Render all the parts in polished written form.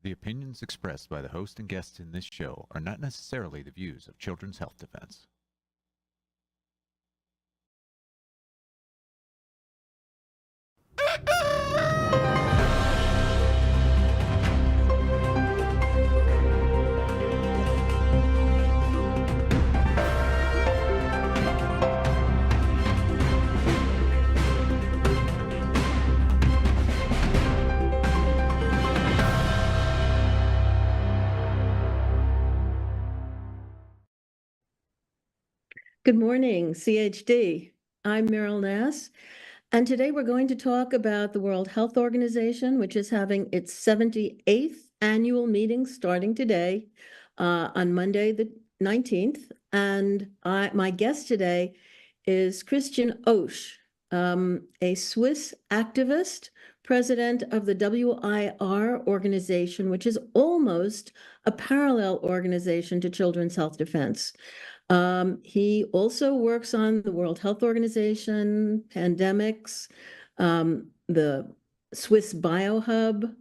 The opinions expressed by the host and guests in this show are not necessarily the views of Children's Health Defense. Good morning, CHD. I'm Meryl Nass, and today we're going to talk about the World Health Organization, which is having its 78th annual meeting starting today on Monday the 19th. And my guest today is Christian Oesch, a Swiss activist, president of the WIR organization, which is almost a parallel organization to Children's Health Defense. He also works on the World Health Organization, pandemics, the Swiss Biohub,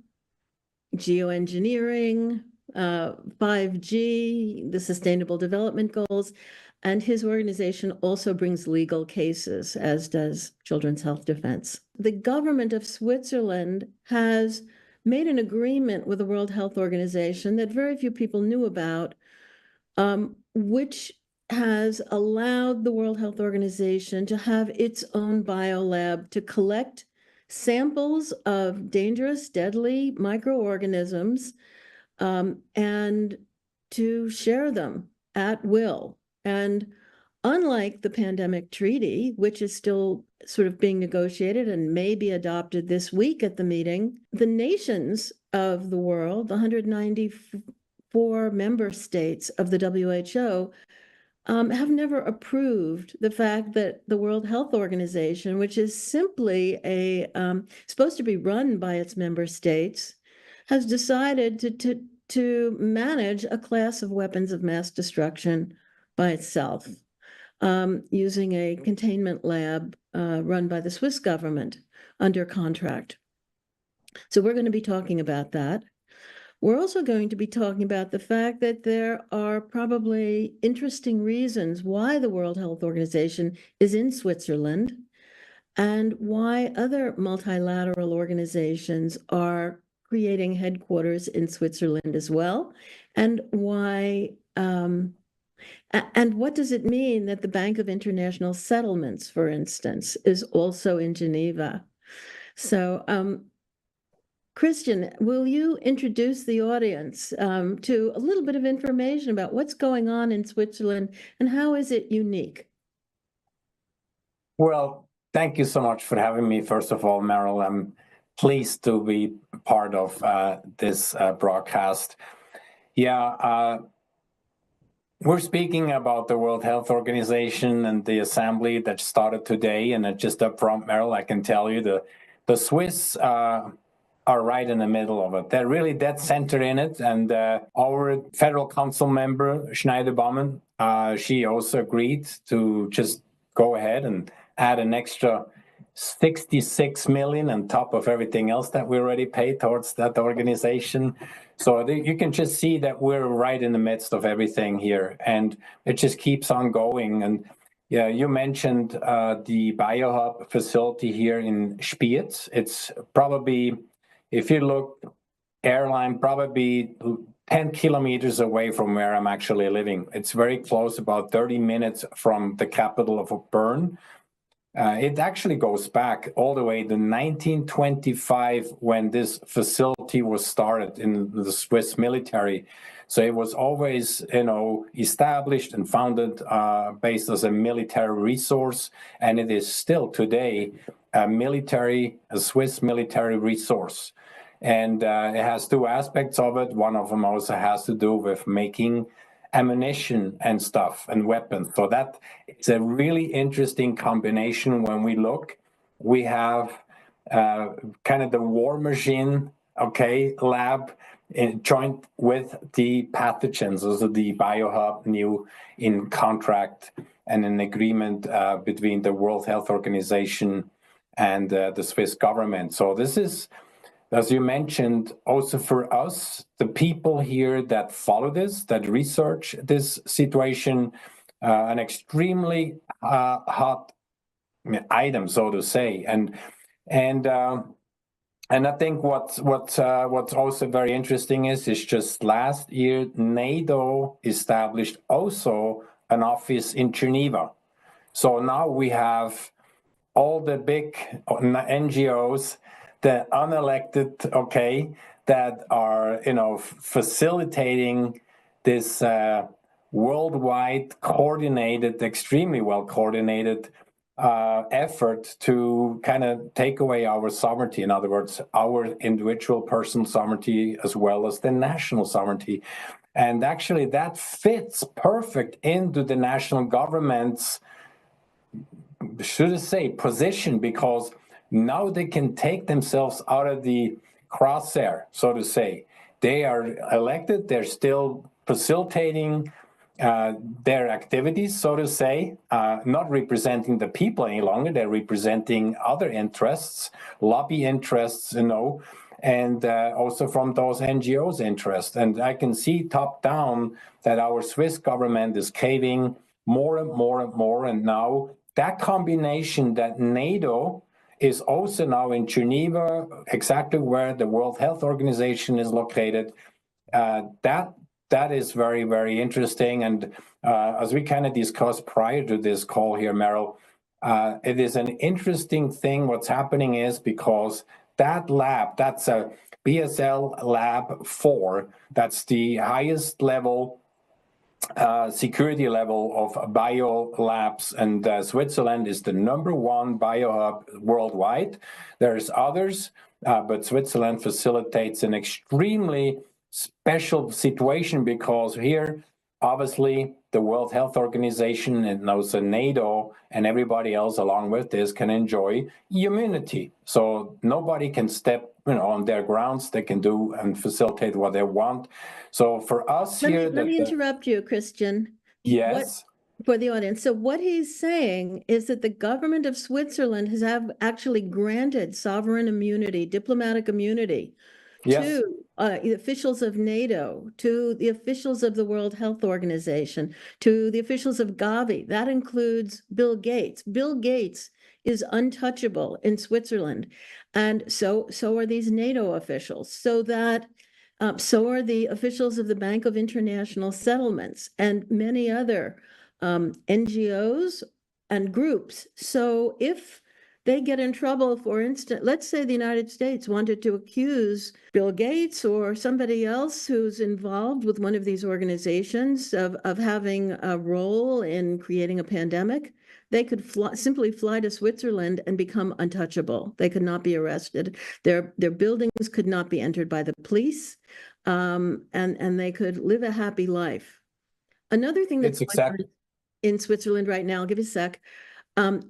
geoengineering, 5G, the Sustainable Development Goals, and his organization also brings legal cases, as does Children's Health Defense. The government of Switzerland has made an agreement with the World Health Organization that very few people knew about, which has allowed the World Health Organization to have its own biolab to collect samples of dangerous, deadly microorganisms and to share them at will. And unlike the pandemic treaty, which is still sort of being negotiated and may be adopted this week at the meeting, the nations of the world, the 194 member states of the WHO, have never approved the fact that the World Health Organization, which is simply supposed to be run by its member states, has decided to manage a class of weapons of mass destruction by itself, using a containment lab run by the Swiss government under contract. So we're going to be talking about that. We're also going to be talking about the fact that there are probably interesting reasons why the World Health Organization is in Switzerland and why other multilateral organizations are creating headquarters in Switzerland as well, and why and what does it mean that the Bank of International Settlements, for instance, is also in Geneva? So Christian, will you introduce the audience to a little bit of information about what's going on in Switzerland and how is it unique? Well, thank you so much for having me. First of all, Meryl, I'm pleased to be part of this broadcast. Yeah, we're speaking about the World Health Organization and the assembly that started today. And just up front, Meryl, I can tell you the Swiss are right in the middle of it. They're really dead center in it. And our federal council member, Schneider-Baumann, she also agreed to just go ahead and add an extra 66 million on top of everything else that we already paid towards that organization. So you can just see that we're right in the midst of everything here, and it just keeps on going. And yeah, you mentioned the Biohub facility here in Spiez. It's probably, if you look, airline, probably 10 kilometers away from where I'm actually living. It's very close, about 30 minutes from the capital of Bern. It actually goes back all the way to 1925 when this facility was started in the Swiss military. So it was always, established and founded based as a military resource, and it is still today a Swiss military resource. And it has two aspects of it. One of them also has to do with making ammunition and stuff and weapons. So that it's a really interesting combination. When we look, we have kind of the war machine, lab joint with the pathogens, also the Biohub new in contract and an agreement between the World Health Organization and the Swiss government. So this is as you mentioned, also for us, the people here that follow this, that research this situation, an extremely hot item, so to say, and I think what's also very interesting is just last year NATO established also an office in Geneva. So now we have all the big NGOs, the unelected, okay, that are facilitating this worldwide coordinated, extremely well coordinated effort to kind of take away our sovereignty. In other words, our individual personal sovereignty as well as the national sovereignty. And actually that fits perfect into the national government's, should I say, position, because now they can take themselves out of the crosshair, so to say. They are elected, they're still facilitating their activities, so to say, not representing the people any longer. They're representing other interests, lobby interests, and also from those NGOs' interests. And I can see top down that our Swiss government is caving more and more and more. And now that combination that NATO is also now in Geneva, exactly where the World Health Organization is located, that is very, very interesting. And as we kind of discussed prior to this call here, Meryl, it is an interesting thing. What's happening is because that lab, that's a BSL Lab 4, that's the highest level security level of biolabs, and Switzerland is the #1 biohub worldwide. There's others, but Switzerland facilitates an extremely special situation because here, obviously, the World Health Organization and also NATO and everybody else along with this can enjoy immunity. So nobody can step on their grounds. They can do and facilitate what they want. So for us here... Let me interrupt you, Christian. Yes. For the audience. So what he's saying is that the government of Switzerland has actually granted sovereign immunity, diplomatic immunity, to the officials of NATO, to the officials of the World Health Organization, to the officials of Gavi. That includes Bill Gates. Bill Gates is untouchable in Switzerland. And so are these NATO officials. So are the officials of the Bank of International Settlements and many other NGOs and groups. So if they get in trouble, for instance, let's say the United States wanted to accuse Bill Gates or somebody else who's involved with one of these organizations of having a role in creating a pandemic, they could simply fly to Switzerland and become untouchable. They could not be arrested. Their buildings could not be entered by the police, and they could live a happy life. Another thing that's going on in Switzerland right now, I'll give you a sec,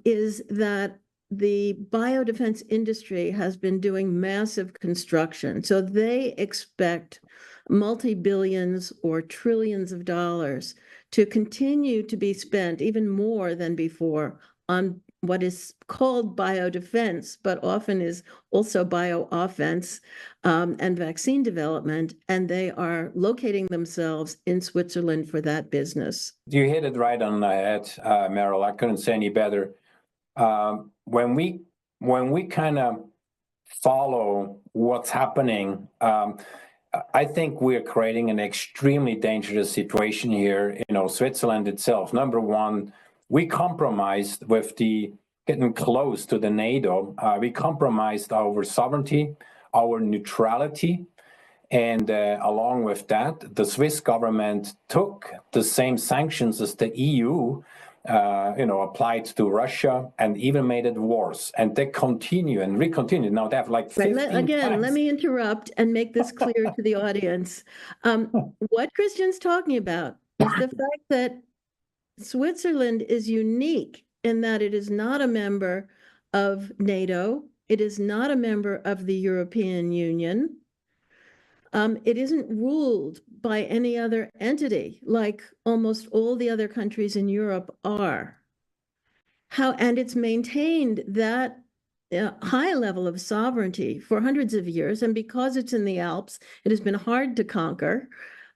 is that the biodefense industry has been doing massive construction. So they expect multi-billions or trillions of dollars to continue to be spent, even more than before, on what is called biodefense, but often is also bio-offense and vaccine development. And they are locating themselves in Switzerland for that business. You hit it right on the head, Meryl. I couldn't say any better. When we kind of follow what's happening, I think we're creating an extremely dangerous situation here. Switzerland itself, #1, we compromised with getting close to the NATO. We compromised our sovereignty, our neutrality, and along with that, the Swiss government took the same sanctions as the EU. Applied to Russia and even made it worse. And they continue and recontinue. Now they have like 15 Again, let me interrupt and make this clear to the audience. What Christian's talking about is the fact that Switzerland is unique in that it is not a member of NATO. It is not a member of the European Union. It isn't ruled by any other entity like almost all the other countries in Europe are. And it's maintained that high level of sovereignty for hundreds of years. And because it's in the Alps, it has been hard to conquer.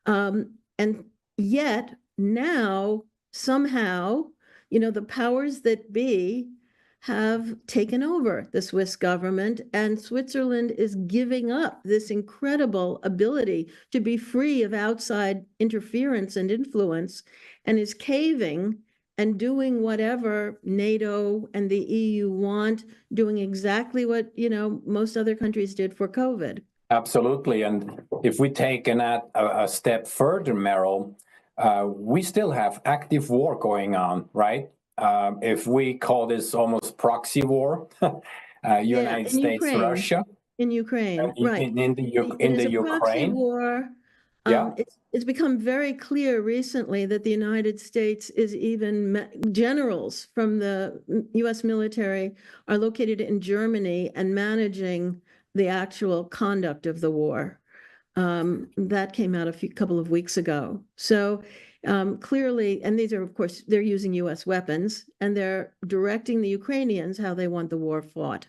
And yet now, somehow, the powers that be have taken over the Swiss government, and Switzerland is giving up this incredible ability to be free of outside interference and influence, and is caving and doing whatever NATO and the EU want, doing exactly what, most other countries did for COVID. Absolutely. And if we take a step further, Meryl, we still have active war going on, right? If we call this almost proxy war, United States, Ukraine. Russia. In Ukraine, right. In the Ukraine. Proxy war. Yeah. It's become very clear recently that the United States is even generals from the U.S. military are located in Germany and managing the actual conduct of the war. That came out a couple of weeks ago. So clearly, and these are, of course, they're using U.S. weapons, and they're directing the Ukrainians how they want the war fought.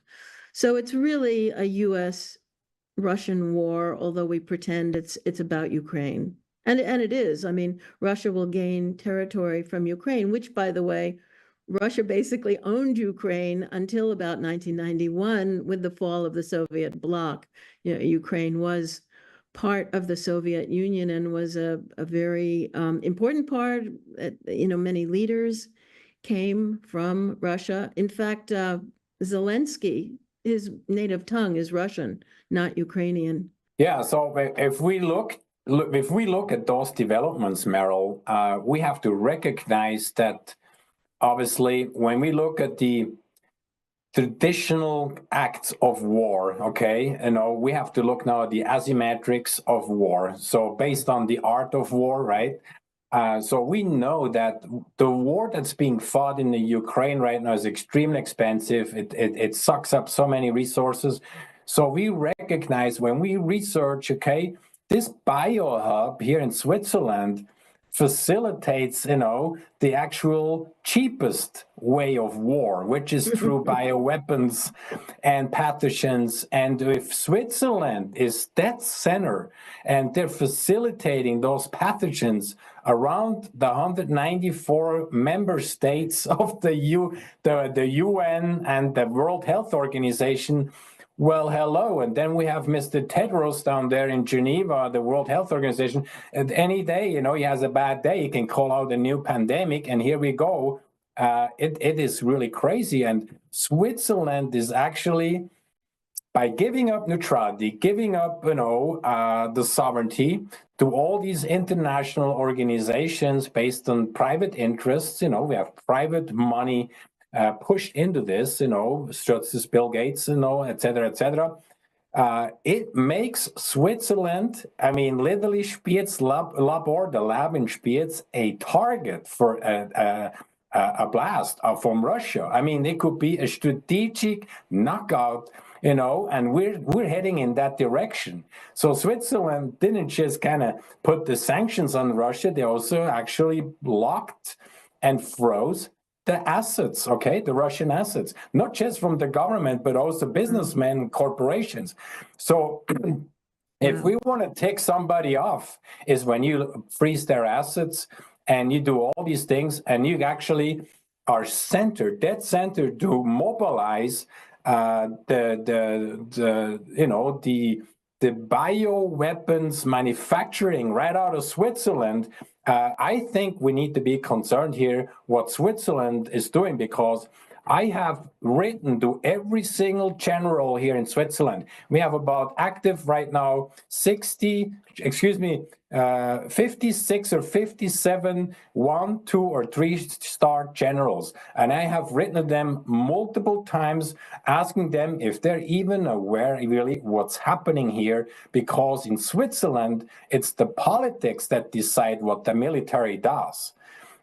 So it's really a U.S.-Russian war, although we pretend it's about Ukraine. And it is. I mean, Russia will gain territory from Ukraine, which, by the way, Russia basically owned Ukraine until about 1991 with the fall of the Soviet bloc. Ukraine was part of the Soviet Union and was a very important part. Many leaders came from Russia. In fact, Zelensky, his native tongue is Russian, not Ukrainian. Yeah. So if we look at those developments, Meryl, we have to recognize that obviously when we look at the traditional acts of war, okay, we have to look now at the asymmetrics of war. So based on the art of war, right? So we know that the war that's being fought in the Ukraine right now is extremely expensive. It sucks up so many resources. So we recognize when we research, okay, this biohub here in Switzerland facilitates, the actual cheapest way of war, which is through bioweapons and pathogens. And if Switzerland is that center and they're facilitating those pathogens around the 194 member states of the UN and the World Health Organization, well, hello. And then we have Mr. Tedros down there in Geneva, the World Health Organization. And any day, he has a bad day, he can call out a new pandemic. And here we go. It is really crazy. And Switzerland is actually, by giving up neutrality, giving up, the sovereignty to all these international organizations based on private interests, we have private money pushed into this, such as Bill Gates, et cetera, et cetera. It makes Switzerland, literally Spiez the lab in Spiez, a target for a blast from Russia. It could be a strategic knockout, and we're heading in that direction. So Switzerland didn't just kind of put the sanctions on Russia; they also actually blocked and froze the assets, okay, the Russian assets, not just from the government, but also businessmen and corporations. So if we want to take somebody off, is when you freeze their assets and you do all these things, and you actually are dead center to mobilize the bioweapons manufacturing right out of Switzerland. I think we need to be concerned here what Switzerland is doing, because I have written to every single general here in Switzerland. We have about active right now 56 or 57 1, 2, or 3-star generals. And I have written to them multiple times, asking them if they're even aware really what's happening here, because in Switzerland, it's the politics that decide what the military does.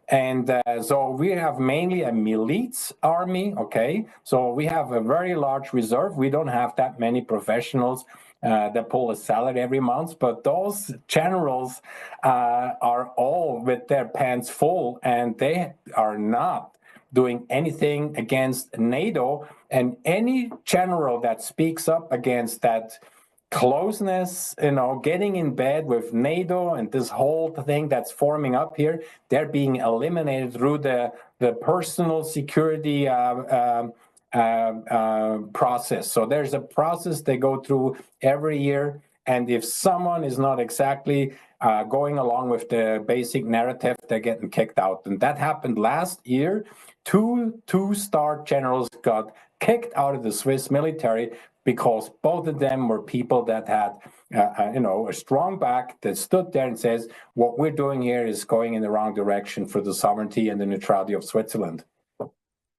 And so we have mainly a militia army, okay? So we have a very large reserve. We don't have that many professionals that pull a salary every month, but those generals are all with their pants full, and they are not doing anything against NATO. And any general that speaks up against that closeness, getting in bed with NATO and this whole thing that's forming up here, they're being eliminated through the personal security process. So there's a process they go through every year. And if someone is not exactly going along with the basic narrative, they're getting kicked out. And that happened last year. Two-star generals got kicked out of the Swiss military because both of them were people that had, a strong back that stood there and says, what we're doing here is going in the wrong direction for the sovereignty and the neutrality of Switzerland.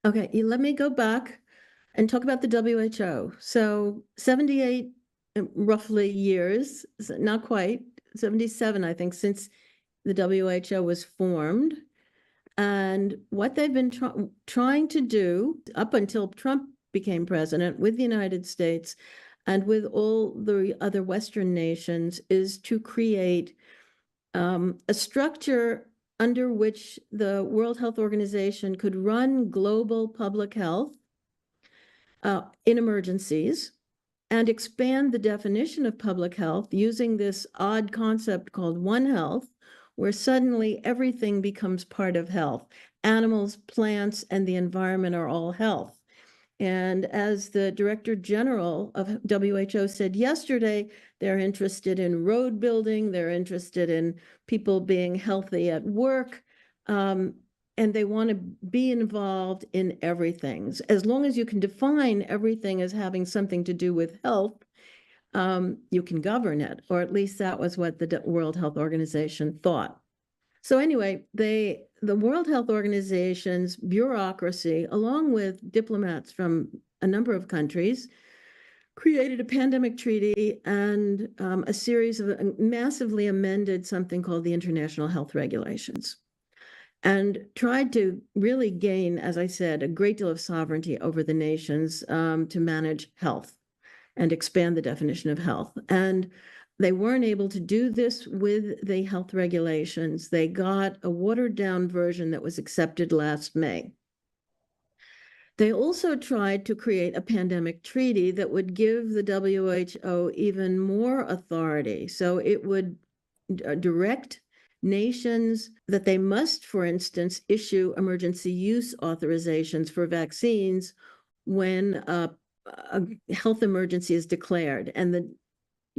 Okay, let me go back and talk about the WHO. So 78 roughly years, not quite, 77, I think, since the WHO was formed. And what they've been trying to do up until Trump became president with the United States and with all the other Western nations is to create a structure under which the World Health Organization could run global public health in emergencies and expand the definition of public health using this odd concept called One Health, where suddenly everything becomes part of health. Animals, plants, and the environment are all health. And as the Director General of WHO said yesterday, they're interested in road building, they're interested in people being healthy at work, and they want to be involved in everything. As long as you can define everything as having something to do with health, you can govern it, or at least that was what the World Health Organization thought. So anyway, the World Health Organization's bureaucracy, along with diplomats from a number of countries, created a pandemic treaty and a series of massively amended something called the International Health Regulations, and tried to really gain, as I said, a great deal of sovereignty over the nations to manage health and expand the definition of health. And they weren't able to do this with the health regulations. They got a watered-down version that was accepted last May. They also tried to create a pandemic treaty that would give the WHO even more authority. So it would direct nations that they must, for instance, issue emergency use authorizations for vaccines when a health emergency is declared. And the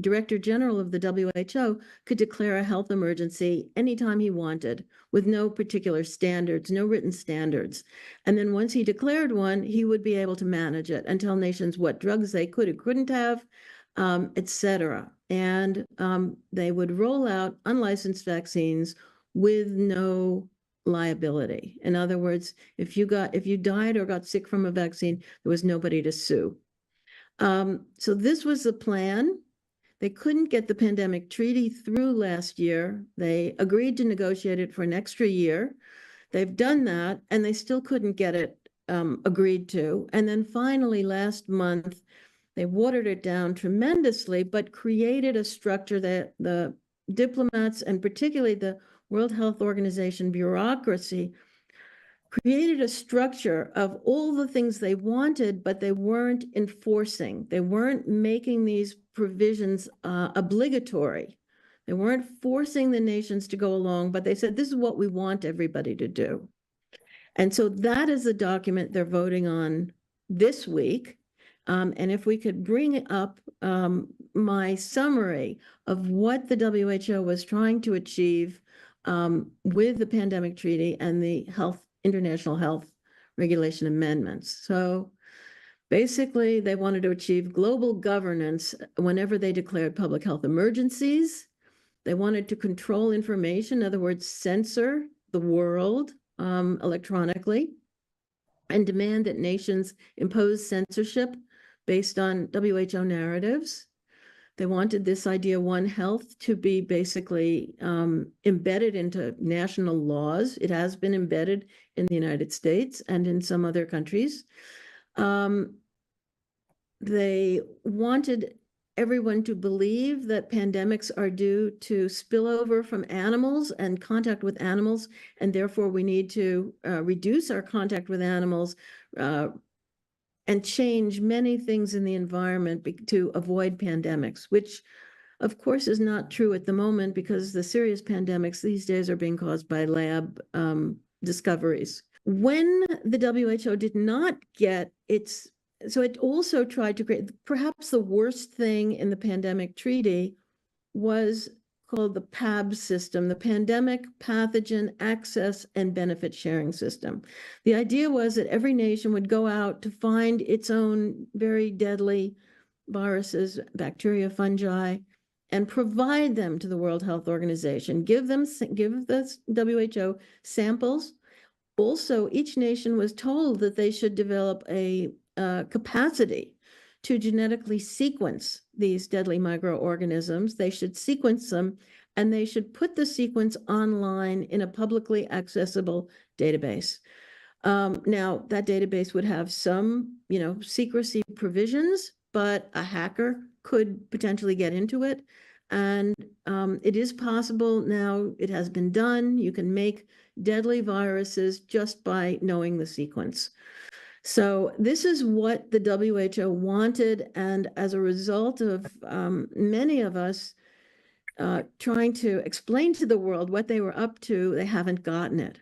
Director General of the WHO could declare a health emergency anytime he wanted with no particular standards, no written standards. And then once he declared one, he would be able to manage it and tell nations what drugs they could or couldn't have, etc. And they would roll out unlicensed vaccines with no liability. In other words, if you died or got sick from a vaccine, there was nobody to sue. So this was the plan. They couldn't get the pandemic treaty through last year. They agreed to negotiate it for an extra year. They've done that, and they still couldn't get it agreed to. And then finally, last month, they watered it down tremendously, but created a structure that the diplomats, and particularly the World Health Organization bureaucracy, created a structure of all the things they wanted, but they weren't enforcing. They weren't making these provisions obligatory. They weren't forcing the nations to go along, but they said, this is what we want everybody to do. And so that is the document they're voting on this week. And if we could bring up my summary of what the WHO was trying to achieve with the pandemic treaty and the international health regulation amendments. So basically, they wanted to achieve global governance whenever they declared public health emergencies. They wanted to control information, in other words, censor the world electronically, and demand that nations impose censorship based on WHO narratives. They wanted this idea, One Health, to be basically embedded into national laws. It has been embedded in the United States and in some other countries. They wanted everyone to believe that pandemics are due to spillover from animals and contact with animals, and therefore we need to reduce our contact with animals and change many things in the environment to avoid pandemics, which of course is not true at the moment because the serious pandemics these days are being caused by lab discoveries. When the WHO did not get its, so it also tried to create, perhaps the worst thing in the pandemic treaty was called the PAB system, the Pandemic Pathogen Access and Benefit Sharing System. The idea was that every nation would go out to find its own very deadly viruses, bacteria, fungi, and provide them to the World Health Organization, give the WHO samples. Also, each nation was told that they should develop a capacity to genetically sequence these deadly microorganisms. They should sequence them, and they should put the sequence online in a publicly accessible database. Now, that database would have some, secrecy provisions, but a hacker could potentially get into it. And it is possible now, it has been done. You can make deadly viruses just by knowing the sequence. So this is what the WHO wanted, and as a result of many of us trying to explain to the world what they were up to, they haven't gotten it.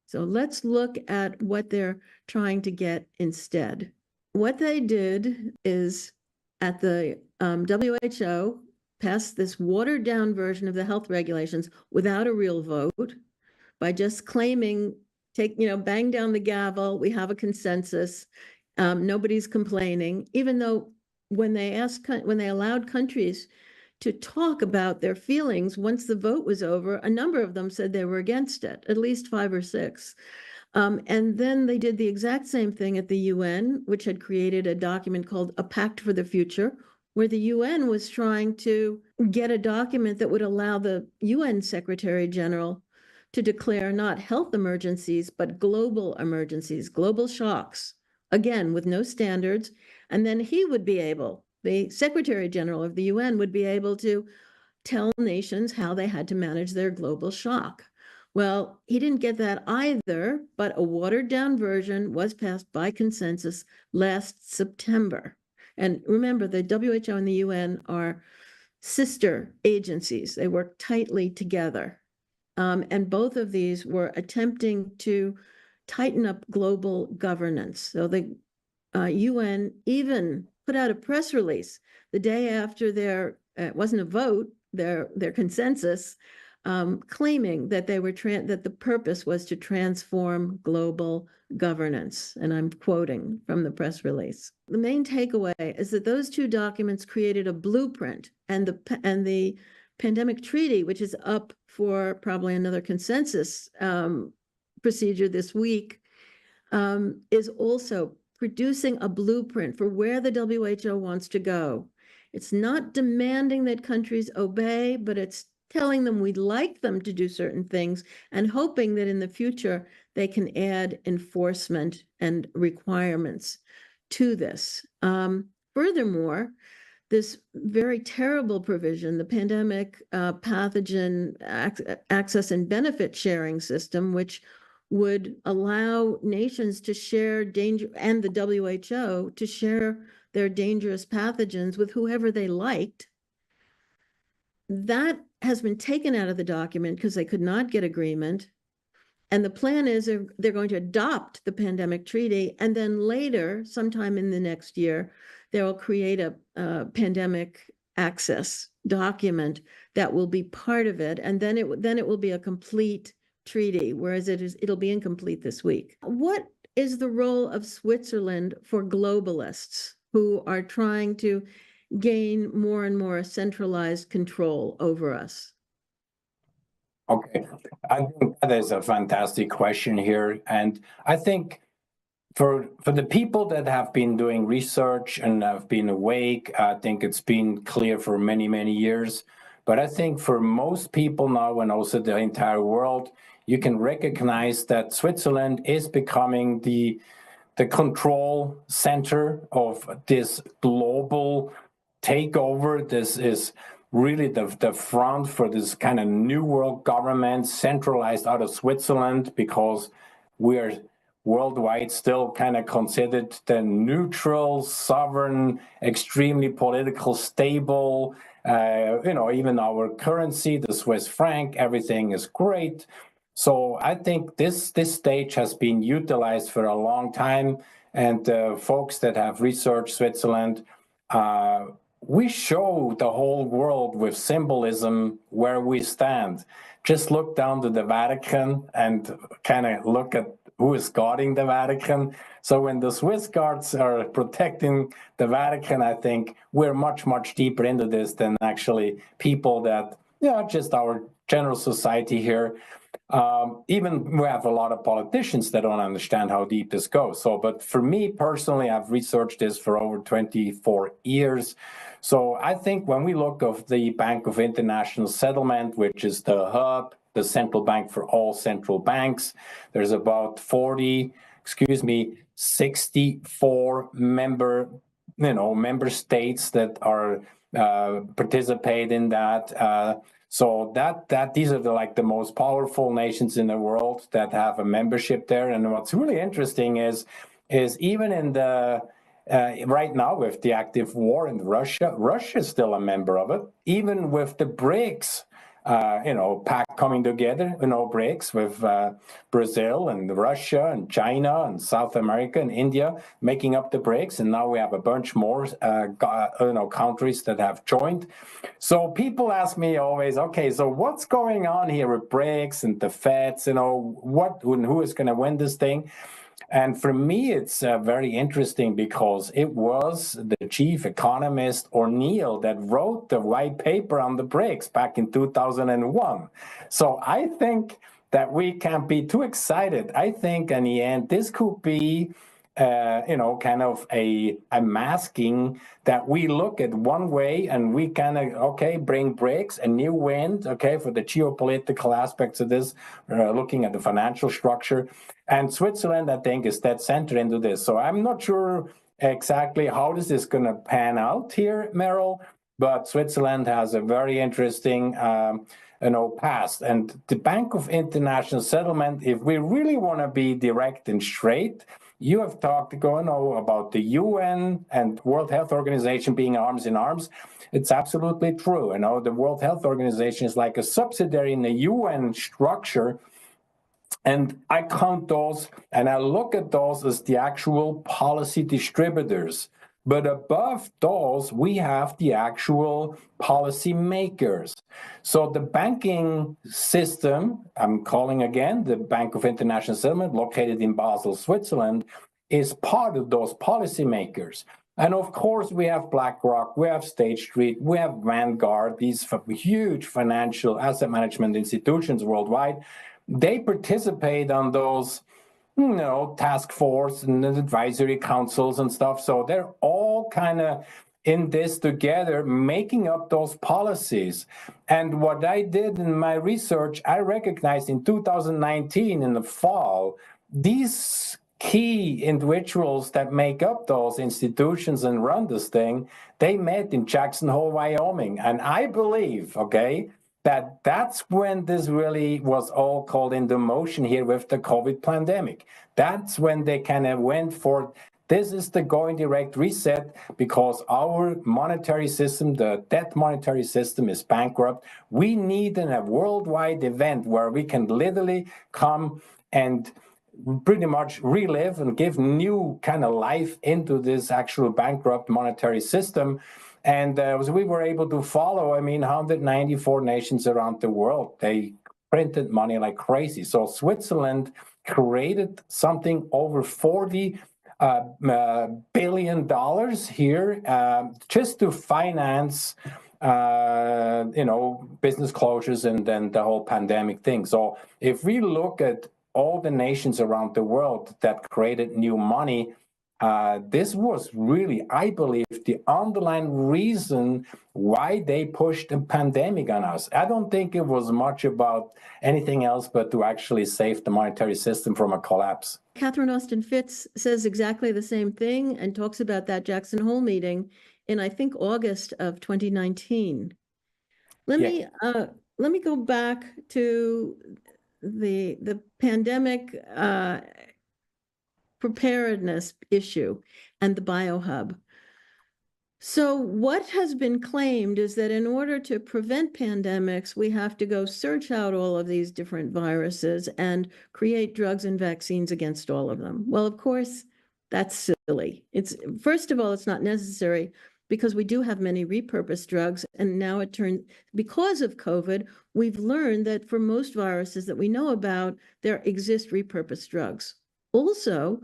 So let's look at what they're trying to get instead. What they did is, at the WHO, passed this watered-down version of the health regulations without a real vote, by just claiming, bang down the gavel, we have a consensus, nobody's complaining, even though when they allowed countries to talk about their feelings once the vote was over, a number of them said they were against it, at least 5 or 6. And then they did the exact same thing at the UN, which had created a document called A Pact for the Future, where the UN was trying to get a document that would allow the UN Secretary General to declare not health emergencies, but global emergencies, global shocks, again, with no standards. And then he would be able, the Secretary General of the UN would be able to tell nations how they had to manage their global shock. Well, he didn't get that either, but a watered down version was passed by consensus last September. And remember, the WHO and the UN are sister agencies. They work tightly together. And both of these were attempting to tighten up global governance. So the UN even put out a press release the day after it wasn't a vote, their consensus, claiming that that the purpose was to transform global governance. And I'm quoting from the press release. The main takeaway is that those two documents created a blueprint, and the pandemic treaty, which is up for probably another consensus procedure this week, is also producing a blueprint for where the WHO wants to go. It's not demanding that countries obey, but it's telling them we'd like them to do certain things and hoping that in the future they can add enforcement and requirements to this. Furthermore, this very terrible provision, the Pandemic Pathogen Access and Benefit Sharing System, which would allow nations to share danger, and the WHO to share their dangerous pathogens with whoever they liked, that has been taken out of the document because they could not get agreement. And the plan is they're going to adopt the pandemic treaty, and then later, sometime in the next year, they will create a pandemic access document that will be part of it, and then it will be a complete treaty, whereas it'll be incomplete this week. What is the role of Switzerland for globalists who are trying to gain more and more centralized control over us? Okay, I think that is a fantastic question here. And I think for the people that have been doing research and have been awake, I think it's been clear for many, many years. But I think for most people now, and also the entire world, you can recognize that Switzerland is becoming the control center of this global takeover. This is really the front for this kind of new world government centralized out of Switzerland, because we're worldwide still kind of considered the neutral, sovereign, extremely political, stable, even our currency, the Swiss franc, everything is great. So I think this stage has been utilized for a long time. And folks that have researched Switzerland, we show the whole world with symbolism where we stand. Just look down to the Vatican and kind of look at who is guarding the Vatican. So when the Swiss guards are protecting the Vatican, I think we're much, much deeper into this than actually people that, just our general society here. Even we have a lot of politicians that don't understand how deep this goes. So, but for me personally, I've researched this for over 24 years. So I think when we look of the Bank of International Settlement, which is the hub, the central bank for all central banks, there's about 64 member states that are participate in that. So that these are the most powerful nations in the world that have a membership there. And what's really interesting is even in the right now with the active war in Russia is still a member of it. Even with the BRICS, pact coming together, BRICS with Brazil and Russia and China and South America and India making up the BRICS, and now we have a bunch more countries that have joined. So people ask me always, okay, so what's going on here with BRICS and the Feds? Who is going to win this thing? And for me, it's very interesting because it was the chief economist O'Neill that wrote the white paper on the BRICS back in 2001. So I think that we can't be too excited. I think in the end, this could be kind of a masking that we look at one way and we kind of, bring BRICS, a new wind, for the geopolitical aspects of this, looking at the financial structure. And Switzerland, I think, is dead center into this. So I'm not sure exactly how this is going to pan out here, Meryl, but Switzerland has a very interesting past. And the Bank of International Settlement, if we really want to be direct and straight, you have talked about the UN and World Health Organization being arms in arms. It's absolutely true. The World Health Organization is like a subsidiary in the UN structure. And I count those and I look at those as the actual policy distributors. But above those, we have the actual policy makers. So the banking system, I'm calling again the Bank of International Settlement, located in Basel, Switzerland, is part of those policy makers. And of course, we have BlackRock, we have State Street, we have Vanguard, these huge financial asset management institutions worldwide. They participate on those task force and advisory councils and stuff. So they're all kind of in this together, making up those policies. And what I did in my research, I recognized in 2019 in the fall, these key individuals that make up those institutions and run this thing, they met in Jackson Hole, Wyoming. And I believe, that's when this really was all called into motion here with the COVID pandemic. That's when they kind of went for, this is the going direct reset because our monetary system, the debt monetary system is bankrupt. We need a worldwide event where we can literally come and pretty much relive and give new kind of life into this actual bankrupt monetary system. And so we were able to follow, 194 nations around the world. They printed money like crazy. So Switzerland created something over $40 billion here just to finance, business closures and then the whole pandemic thing. So if we look at all the nations around the world that created new money, this was really, I believe, the underlying reason why they pushed the pandemic on us. I don't think it was much about anything else but to actually save the monetary system from a collapse. Catherine Austin Fitts says exactly the same thing and talks about that Jackson Hole meeting in, I think, August of 2019. Let me go back to the pandemic preparedness issue and the biohub. So what has been claimed is that in order to prevent pandemics, we have to go search out all of these different viruses and create drugs and vaccines against all of them. Well, of course, that's silly. First of all, it's not necessary because we do have many repurposed drugs. And now because of COVID, we've learned that for most viruses that we know about, there exist repurposed drugs. Also,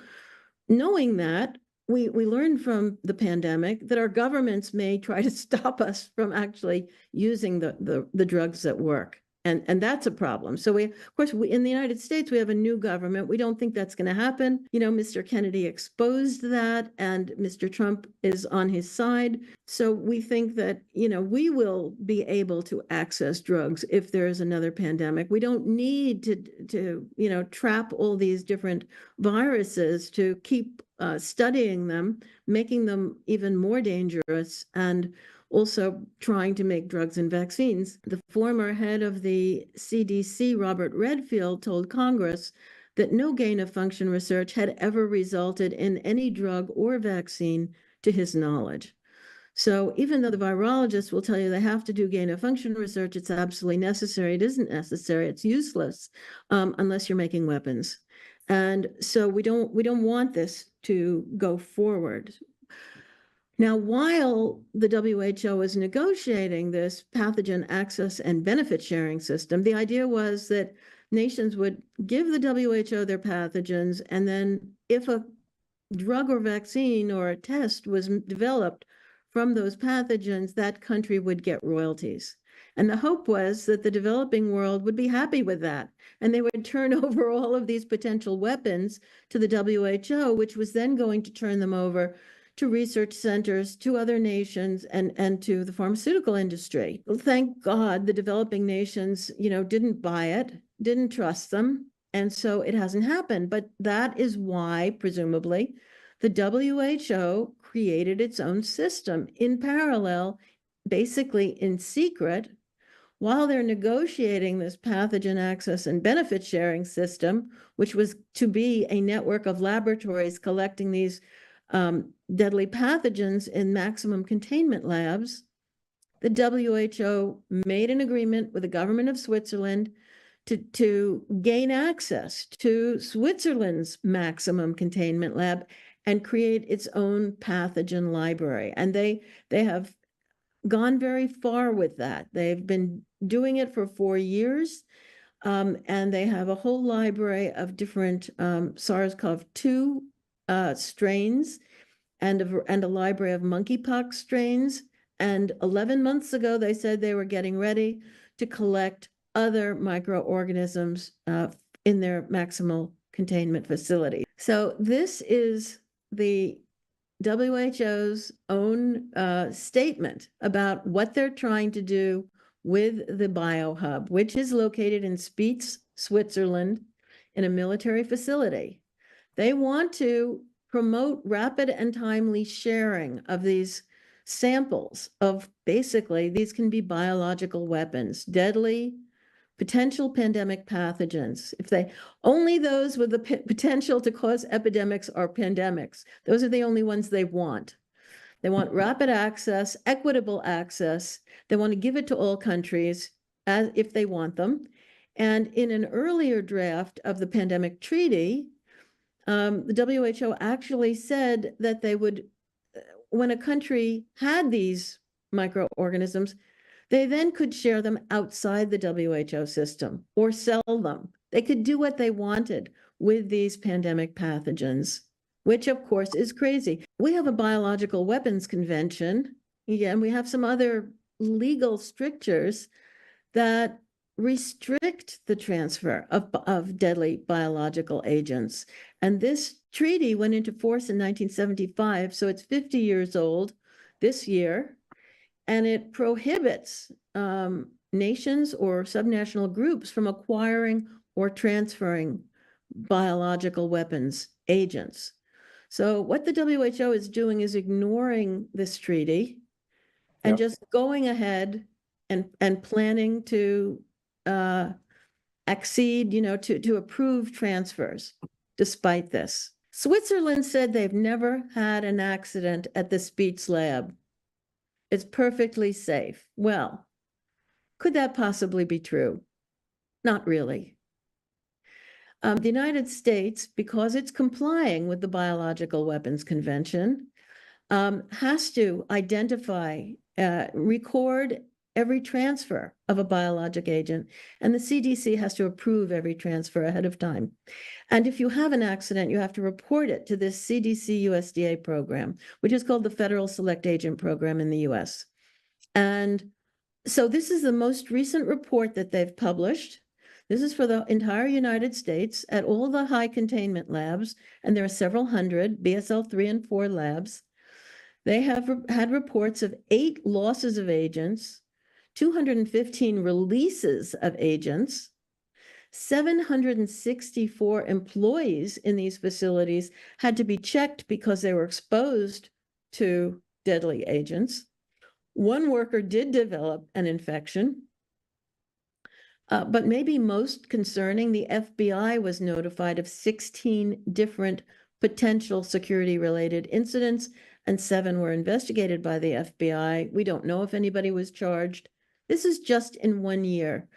knowing that, we learned from the pandemic that our governments may try to stop us from actually using the drugs that work. And that's a problem. So of course, in the United States, we have a new government. We don't think that's going to happen. Mr. Kennedy exposed that, and Mr. Trump is on his side. So we think that, we will be able to access drugs if there is another pandemic. We don't need to trap all these different viruses to keep studying them, making them even more dangerous, and also trying to make drugs and vaccines. The former head of the CDC, Robert Redfield, told Congress that no gain-of-function research had ever resulted in any drug or vaccine to his knowledge. So even though the virologists will tell you they have to do gain-of-function research, it's absolutely necessary. It isn't necessary. It's useless unless you're making weapons. And so we don't want this to go forward. Now, while the WHO is negotiating this pathogen access and benefit sharing system, the idea was that nations would give the WHO their pathogens, and then if a drug or vaccine or a test was developed from those pathogens, that country would get royalties. And the hope was that the developing world would be happy with that, and they would turn over all of these potential weapons to the WHO, which was then going to turn them over to research centers, to other nations, and to the pharmaceutical industry. Well, thank God the developing nations, didn't buy it, didn't trust them, and so it hasn't happened. But that is why, presumably, the WHO created its own system in parallel, basically in secret, while they're negotiating this pathogen access and benefit sharing system, which was to be a network of laboratories collecting these deadly pathogens in maximum containment labs. The WHO made an agreement with the government of Switzerland to gain access to Switzerland's maximum containment lab and create its own pathogen library. And they have gone very far with that. They've been doing it for 4 years, and they have a whole library of different SARS-CoV-2 strains and a library of monkeypox strains. And 11 months ago, they said they were getting ready to collect other microorganisms in their maximal containment facility. So this is the WHO's own statement about what they're trying to do with the biohub, which is located in Spiez, Switzerland, in a military facility. They want to promote rapid and timely sharing of these samples of, basically, these can be biological weapons, deadly, potential pandemic pathogens. Only those with the potential to cause epidemics are pandemics. Those are the only ones they want. They want rapid access, equitable access. They want to give it to all countries if they want them. And in an earlier draft of the pandemic treaty, the WHO actually said that they would, when a country had these microorganisms, they then could share them outside the WHO system or sell them. They could do what they wanted with these pandemic pathogens, which of course is crazy. We have a biological weapons convention, and we have some other legal strictures that restrict the transfer of deadly biological agents. And this treaty went into force in 1975, so it's 50 years old this year, and it prohibits nations or subnational groups from acquiring or transferring biological weapons agents. So what the WHO is doing is ignoring this treaty and just going ahead and planning to accede, to approve transfers despite this. Switzerland said they've never had an accident at the Spiez lab. It's perfectly safe. Well, could that possibly be true? Not really. The United States, because it's complying with the Biological Weapons Convention, has to identify, record every transfer of a biologic agent, and the CDC has to approve every transfer ahead of time. And if you have an accident, you have to report it to this CDC USDA program, which is called the Federal Select Agent Program in the US. And so this is the most recent report that they've published. This is for the entire United States at all the high containment labs, and there are several hundred BSL 3 and 4 labs. They have had reports of 8 losses of agents, 215 releases of agents, 764 employees in these facilities had to be checked because they were exposed to deadly agents. One worker did develop an infection, but maybe most concerning, the FBI was notified of 16 different potential security-related incidents, and 7 were investigated by the FBI. We don't know if anybody was charged. This is just in 1 year.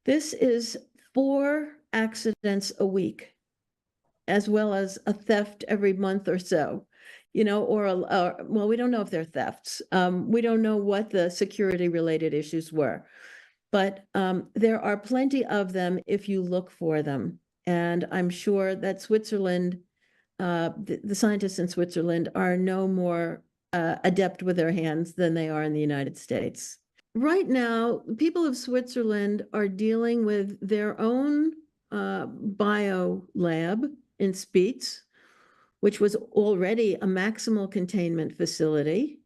This is 4 accidents a week, as well as a theft every month or so, well, we don't know if they're thefts. We don't know what the security-related issues were, but there are plenty of them if you look for them. And I'm sure that Switzerland, the scientists in Switzerland are no more adept with their hands than they are in the United States. Right now, people of Switzerland are dealing with their own bio lab in Spiez, which was already a maximal containment facility,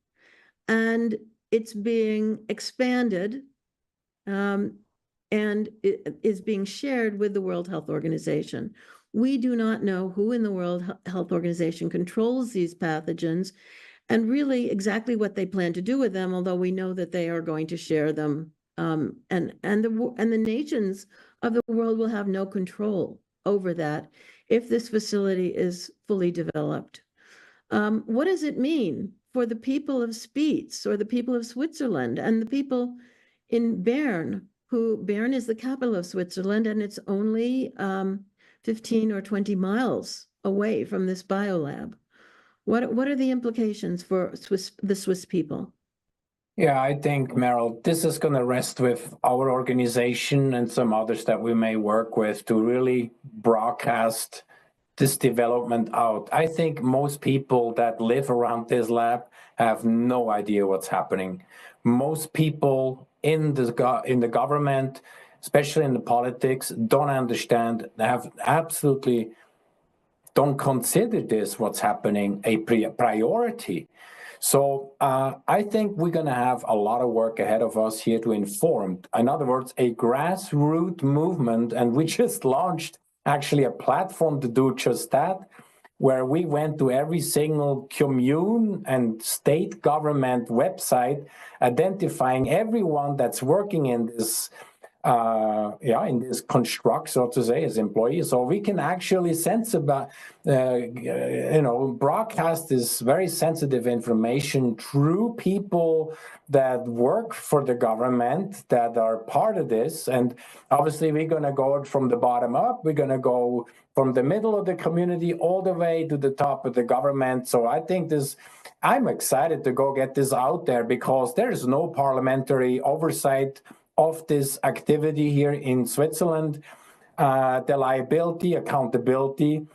and it's being expanded and it is being shared with the World Health Organization. We do not know who in the World Health Organization controls these pathogens and really exactly what they plan to do with them, although we know that they are going to share them. And the nations of the world will have no control over that if this facility is fully developed. What does it mean for the people of Spiez or the people of Switzerland and the people in Bern, Bern is the capital of Switzerland, and it's only 15 or 20 miles away from this biolab? What are the implications for the Swiss people? Yeah, I think, Meryl, this is going to rest with our organization and some others that we may work with to really broadcast this development out. I think most people that live around this lab have no idea what's happening. Most people in the government, especially in the politics, don't understand, have absolutely don't consider this, what's happening, a priority. So I think we're going to have a lot of work ahead of us here to inform, in other words, a grassroots movement. And we just launched actually a platform to do just that, where we went to every single commune and state government website, identifying everyone that's working in this in this construct, so to say, as employees, so we can actually broadcast this very sensitive information through people that work for the government, that are part of this. And obviously we're going to go from the bottom up, we're going to go from the middle of the community all the way to the top of the government. So I think I'm excited to go get this out there, because there's no parliamentary oversight of this activity here in Switzerland. The liability, accountability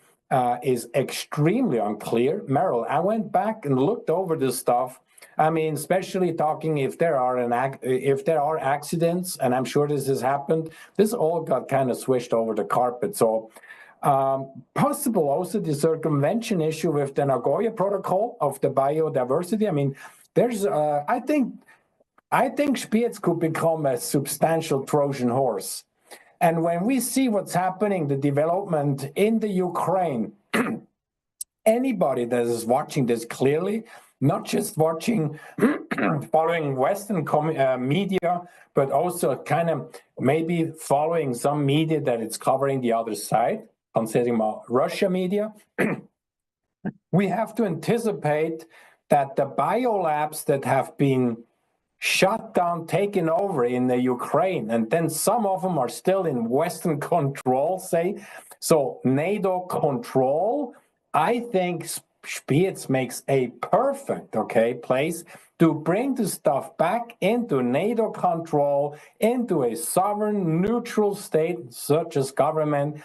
is extremely unclear. Meryl, I went back and looked over this stuff. I mean, especially talking if there are accidents, and I'm sure this has happened, this all got kind of swished over the carpet. So possible also the circumvention issue with the Nagoya Protocol of the biodiversity. I mean, there's, I think Spiez could become a substantial Trojan horse. And when we see what's happening, the development in the Ukraine, anybody that is watching this clearly, not just watching, following Western media, but also kind of maybe following some media that it's covering the other side, considering about Russia media, we have to anticipate that the biolabs that have been shut down, taken over in the Ukraine, and then some of them are still in Western control, say, so NATO control, I think Spiez makes a perfect, place to bring the stuff back into NATO control, into a sovereign, neutral state, such as government,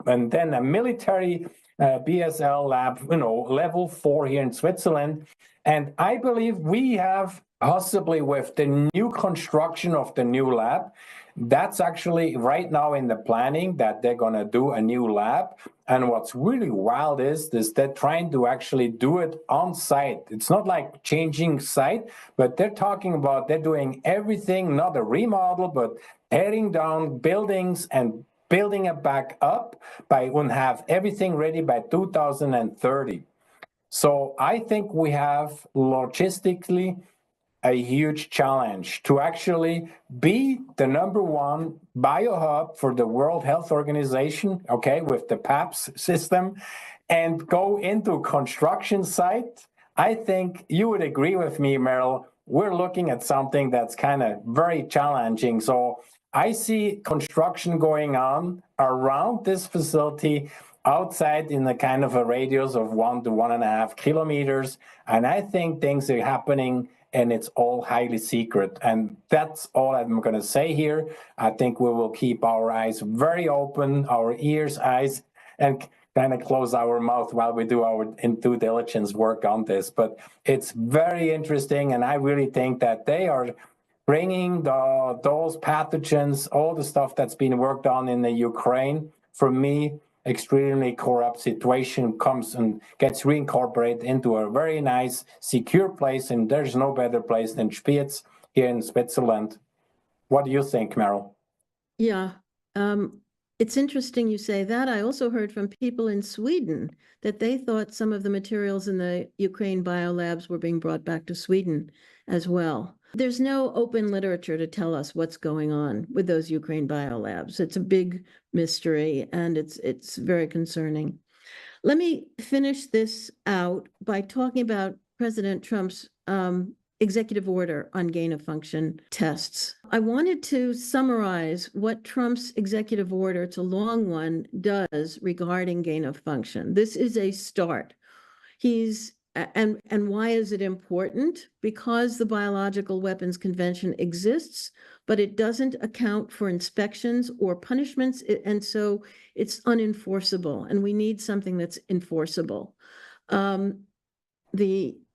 and then a military BSL lab, level 4 here in Switzerland. And I believe we have, possibly with the new construction of the new lab, that's actually right now in the planning that they're going to do a new lab. And what's really wild is they're trying to actually do it on site. It's not like changing site, but they're talking about they're doing everything, not a remodel, but tearing down buildings and building it back up and have everything ready by 2030. So I think we have logistically a huge challenge to actually be the #1 biohub for the World Health Organization, with the PAPS system, and go into construction site. I think you would agree with me, Meryl. We're looking at something that's kind of very challenging. So I see construction going on around this facility outside in the kind of a radius of 1 to 1.5 kilometers. And I think things are happening and it's all highly secret. And that's all I'm going to say here. I think we will keep our eyes very open, our eyes, and kind of close our mouth while we do our due diligence work on this. But it's very interesting, and I really think that they are bringing those pathogens, all the stuff that's been worked on in the Ukraine, for me, extremely corrupt situation comes and gets reincorporated into a very nice, secure place, and there's no better place than Spiez here in Switzerland. What do you think, Meryl? Yeah, it's interesting you say that. I also heard from people in Sweden that they thought some of the materials in the Ukraine biolabs were being brought back to Sweden as well. There's no open literature to tell us what's going on with those Ukraine biolabs. It's a big mystery, and it's very concerning. Let me finish this out by talking about President Trump's executive order on gain-of-function tests. I wanted to summarize what Trump's executive order, it's a long one, does regarding gain-of-function. This is a start. And why is it important? Because the Biological Weapons Convention exists, but it doesn't account for inspections or punishments, and so it's unenforceable, and we need something that's enforceable.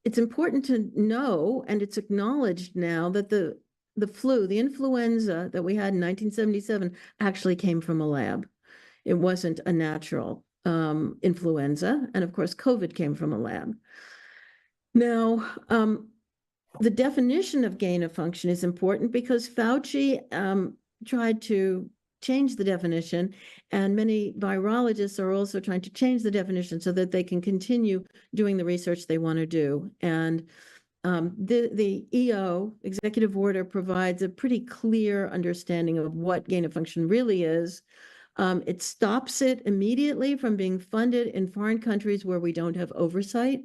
It's important to know, and it's acknowledged now, that the influenza that we had in 1977 actually came from a lab. It wasn't a natural influenza, and of course COVID came from a lab. Now, the definition of gain of function is important because Fauci tried to change the definition, and many virologists are also trying to change the definition so that they can continue doing the research they want to do. And the EO, executive order, provides a pretty clear understanding of what gain of function really is. It stops it immediately from being funded in foreign countries where we don't have oversight.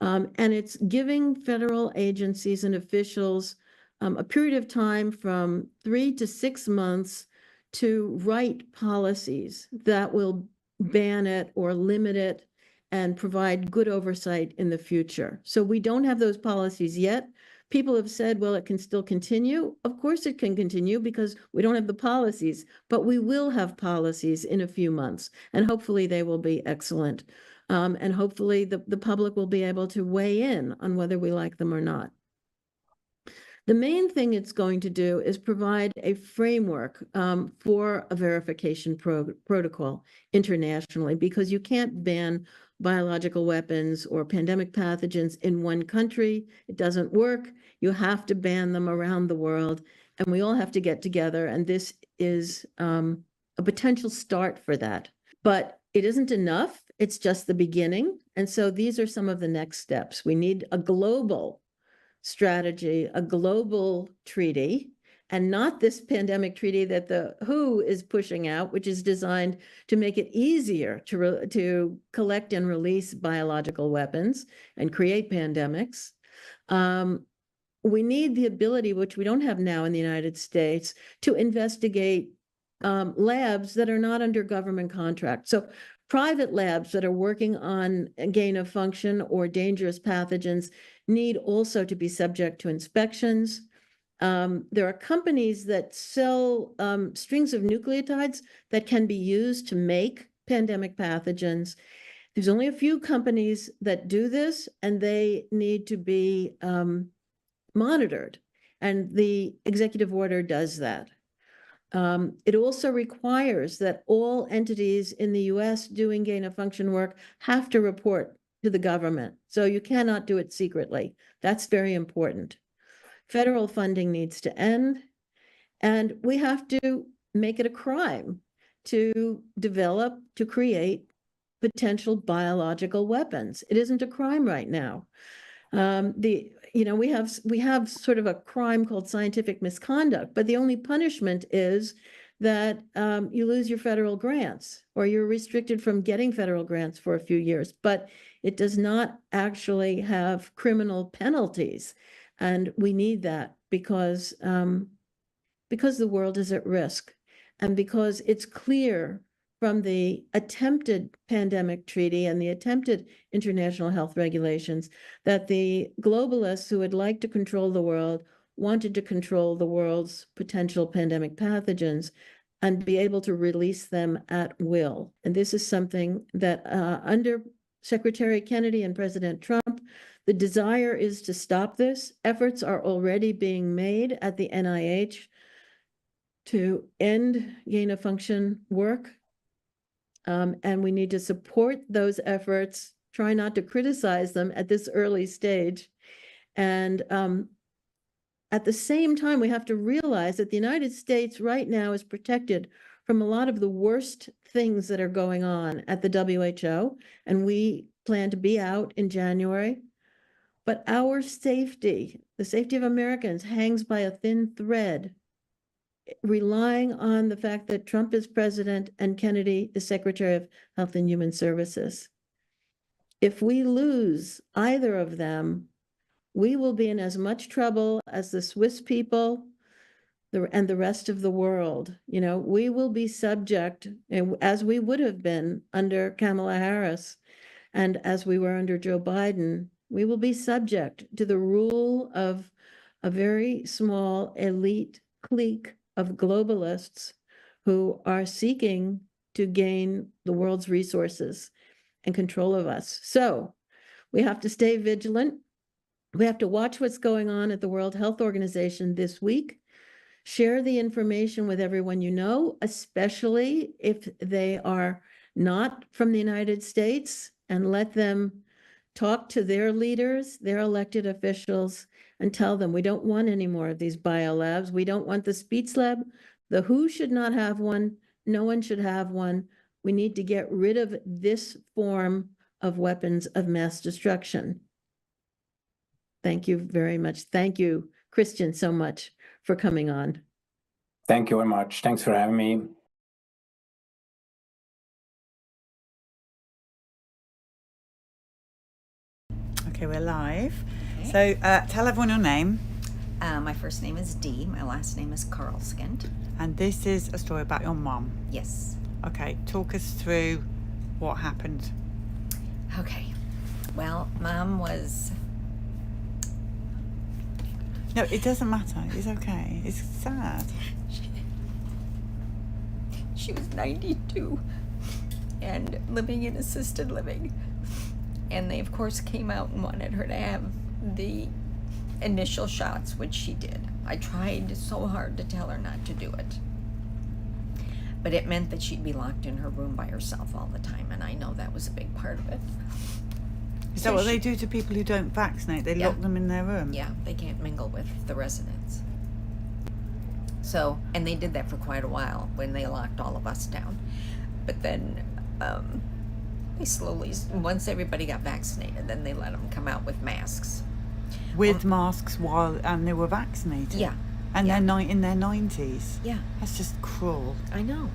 And it's giving federal agencies and officials a period of time from 3 to 6 months to write policies that will ban it or limit it and provide good oversight in the future. So we don't have those policies yet. People have said, well, it can still continue. Of course it can continue because we don't have the policies, but we will have policies in a few months, and hopefully they will be excellent. And hopefully the public will be able to weigh in on whether we like them or not. The main thing it's going to do is provide a framework for a verification protocol internationally, because you can't ban biological weapons or pandemic pathogens in one country. It doesn't work. You have to ban them around the world, and we all have to get together, and this is a potential start for that. But it isn't enough. It's just the beginning. And so these are some of the next steps. We need a global strategy, a global treaty, and not this pandemic treaty that the WHO is pushing out, which is designed to make it easier to collect and release biological weapons and create pandemics. We need the ability, which we don't have now in the United States, to investigate labs that are not under government contract. So private labs that are working on gain of function or dangerous pathogens need also to be subject to inspections. There are companies that sell strings of nucleotides that can be used to make pandemic pathogens. There's only a few companies that do this, and they need to be monitored. And the executive order does that. It also requires that all entities in the US doing gain of function work have to report to the government. So you cannot do it secretly. That's very important. Federal funding needs to end, and we have to make it a crime to develop, to create potential biological weapons. It isn't a crime right now. We have sort of a crime called scientific misconduct, but the only punishment is that you lose your federal grants, or you're restricted from getting federal grants for a few years, but it does not actually have criminal penalties. And we need that because the world is at risk, and because it's clear from the attempted pandemic treaty and the attempted international health regulations that the globalists who would like to control the world wanted to control the world's potential pandemic pathogens and be able to release them at will. And this is something that under Secretary Kennedy and President Trump, the desire is to stop this. Efforts are already being made at the NIH to end gain of function work. And we need to support those efforts, try not to criticize them at this early stage. And at the same time, we have to realize that the United States right now is protected from a lot of the worst things that are going on at the WHO, and we plan to be out in January. But our safety, the safety of Americans, hangs by a thin thread, relying on the fact that Trump is president and Kennedy is Secretary of Health and Human Services. If we lose either of them, we will be in as much trouble as the Swiss people and the rest of the world. We will be subject, as we would have been under Kamala Harris and as we were under Joe Biden, we will be subject to the rule of a very small elite clique of globalists who are seeking to gain the world's resources and control of us. So we have to stay vigilant. We have to watch what's going on at the World Health Organization this week. Share the information with everyone you know, especially if they are not from the United States, and let them talk to their leaders, their elected officials, and tell them we don't want any more of these biolabs. We don't want the Speech Lab. The WHO should not have one. No one should have one. We need to get rid of this form of weapons of mass destruction. Thank you very much. Thank you, Christian, so much for coming on. Thank you very much. Thanks for having me. Okay, we're live. Okay. So tell everyone your name. My first name is Dee. My last name is Karleskint. And this is a story about your mom. Yes. Okay, talk us through what happened. Okay. Well, Mom was... No, it doesn't matter. It's okay. It's sad. She was 92 and living in assisted living. And they, of course, came out and wanted her to have the initial shots, which she did. I tried so hard to tell her not to do it. But it meant that she'd be locked in her room by herself all the time, and I know that was a big part of it. Is that what they do to people who don't vaccinate? They lock them in their room? Yeah, they can't mingle with the residents. So, and they did that for quite a while when they locked all of us down. But then they slowly, once everybody got vaccinated, then they let them come out with masks. With masks while they were vaccinated? Yeah, And Yeah. they're in their 90s. Yeah, That's just cruel. I know.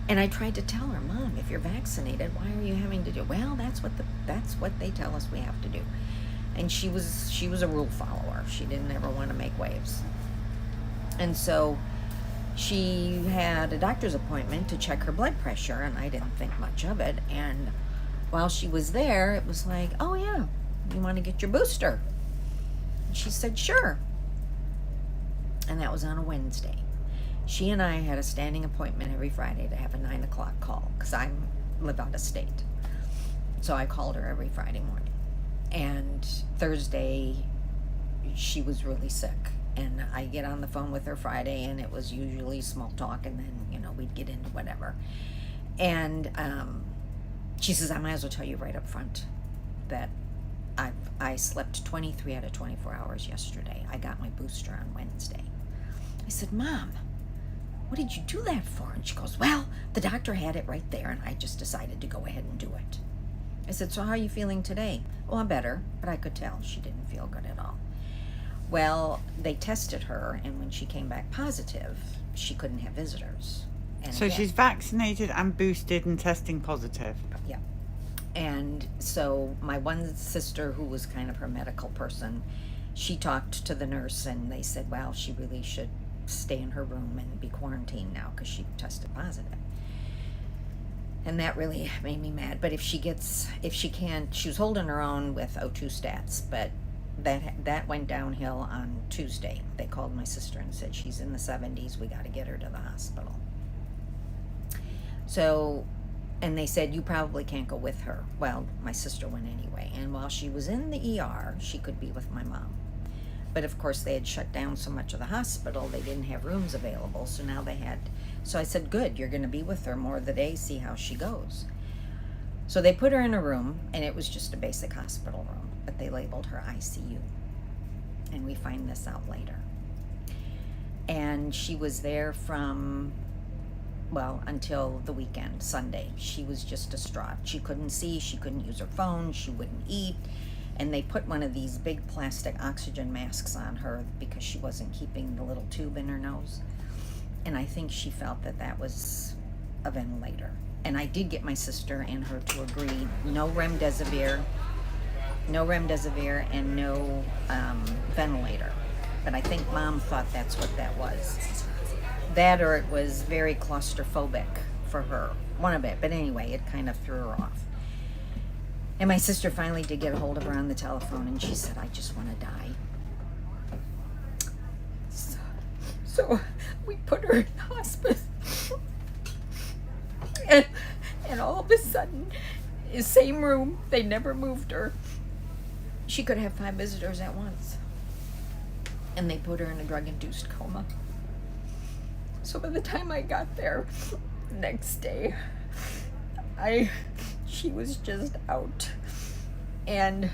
And I tried to tell her, Mom, if you're vaccinated, why are you having to do? Well, that's what they tell us we have to do. And she was a rule follower. She didn't ever want to make waves. And so she had a doctor's appointment to check her blood pressure, and I didn't think much of it. And while she was there, it was like, oh yeah, you want to get your booster? And she said, sure. And that was on a Wednesday. She and I had a standing appointment every Friday to have a 9 o'clock call, because I live out of state. So I called her every Friday morning. And Thursday, she was really sick. And I get on the phone with her Friday, and it was usually small talk, and then, we'd get into whatever. And she says, I might as well tell you right up front that I slept 23 out of 24 hours yesterday. I got my booster on Wednesday. I said, Mom, what did you do that for? And she goes, well, the doctor had it right there, and I just decided to go ahead and do it. I said, so how are you feeling today? Well, I'm better, but I could tell she didn't feel good at all. Well, they tested her, and when she came back positive, she couldn't have visitors. And So again, she's vaccinated and boosted and testing positive. yeah. And so my one sister, who was kind of her medical person, she talked to the nurse, and they said, well, she really should stay in her room and be quarantined now because she tested positive. And that really made me mad. But if she can't, she was holding her own with O2 stats, but that went downhill on Tuesday. They called my sister and said, she's in the 70s, we got to get her to the hospital. So, and they said, you probably can't go with her. Well, my sister went anyway. And while she was in the ER, she could be with my mom. But of course, they had shut down so much of the hospital, they didn't have rooms available. So now so I said, good, you're going to be with her more of the day, see how she goes. So they put her in a room, and it was just a basic hospital room, but they labeled her ICU. And we find this out later. And she was there from, until the weekend, Sunday. She was just distraught. She couldn't see, she couldn't use her phone, she wouldn't eat. And they put one of these big plastic oxygen masks on her because she wasn't keeping the little tube in her nose. And I think she felt that was a ventilator. And I did get my sister and her to agree, no remdesivir, and no ventilator. But I think Mom thought that's what that was. That, or it was very claustrophobic for her, one of it. But anyway, it kind of threw her off. And my sister finally did get a hold of her on the telephone, and she said, I just want to die. So we put her in hospice. And all of a sudden, the same room, they never moved her. She could have 5 visitors at once. And they put her in a drug-induced coma. So by the time I got there the next day, she was just out. And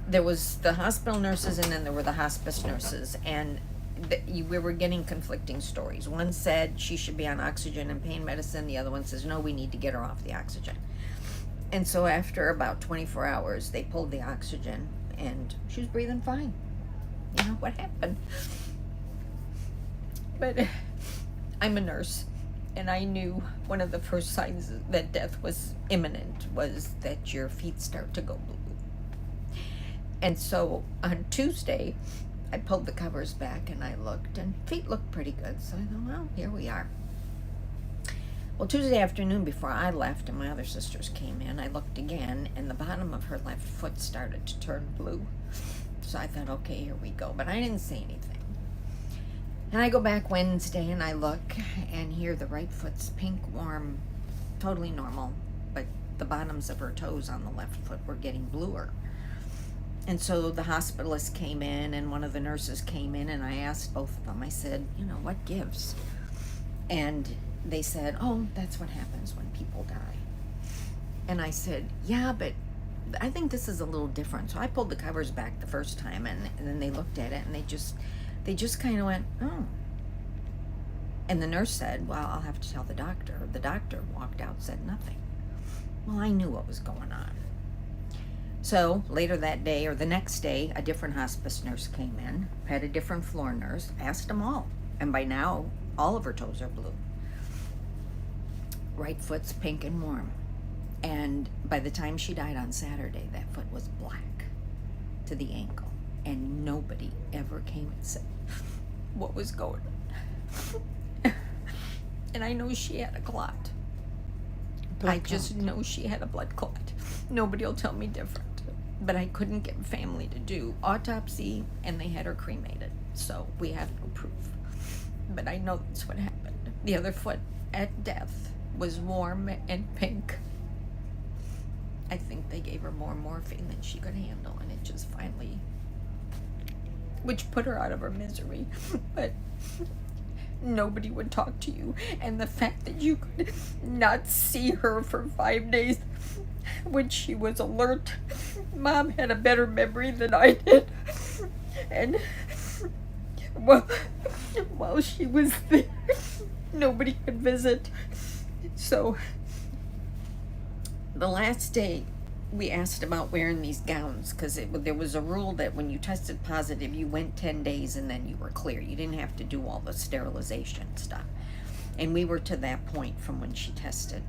there was the hospital nurses, and then there were the hospice nurses, and we were getting conflicting stories. One said she should be on oxygen and pain medicine. The other one says, no, we need to get her off the oxygen. And so after about 24 hours, they pulled the oxygen, and she was breathing fine. You know what happened? But I'm a nurse, and I knew one of the first signs that death was imminent was that your feet start to go blue. And so on Tuesday, I pulled the covers back and I looked, and feet looked pretty good. So I thought, well, here we are. Well, Tuesday afternoon before I left and my other sisters came in, I looked again, and the bottom of her left foot started to turn blue. So I thought, okay, here we go. But I didn't say anything. And I go back Wednesday and I look, and here the right foot's pink, warm, totally normal. But the bottoms of her toes on the left foot were getting bluer. And so the hospitalist came in, and one of the nurses came in, and I asked both of them, I said, what gives? And they said, oh, that's what happens when people die. And I said, yeah, but I think this is a little different. So I pulled the covers back the first time, and then they looked at it, and they just kind of went, oh. And the nurse said, well, I'll have to tell the doctor. The doctor walked out, said nothing. Well, I knew what was going on. So later that day or the next day, a different hospice nurse came in, had a different floor nurse, asked them all. And by now, all of her toes are blue. Right foot's pink and warm. And by the time she died on Saturday, that foot was black to the ankle. And nobody ever came and said what was going on. And I know she had a clot. I just know she had a blood clot. Nobody will tell me different. But I couldn't get family to do autopsy, and they had her cremated. So we have no proof. But I know that's what happened. The other foot at death was warm and pink. I think they gave her more morphine than she could handle, and it just finally, which put her out of her misery. But nobody would talk to you, and the fact that you could not see her for 5 days when she was alert. Mom had a better memory than I did, and while she was there, nobody could visit. So the last day we asked about wearing these gowns, because there was a rule that when you tested positive, you went 10 days and then you were clear. You didn't have to do all the sterilization stuff. And we were to that point from when she tested.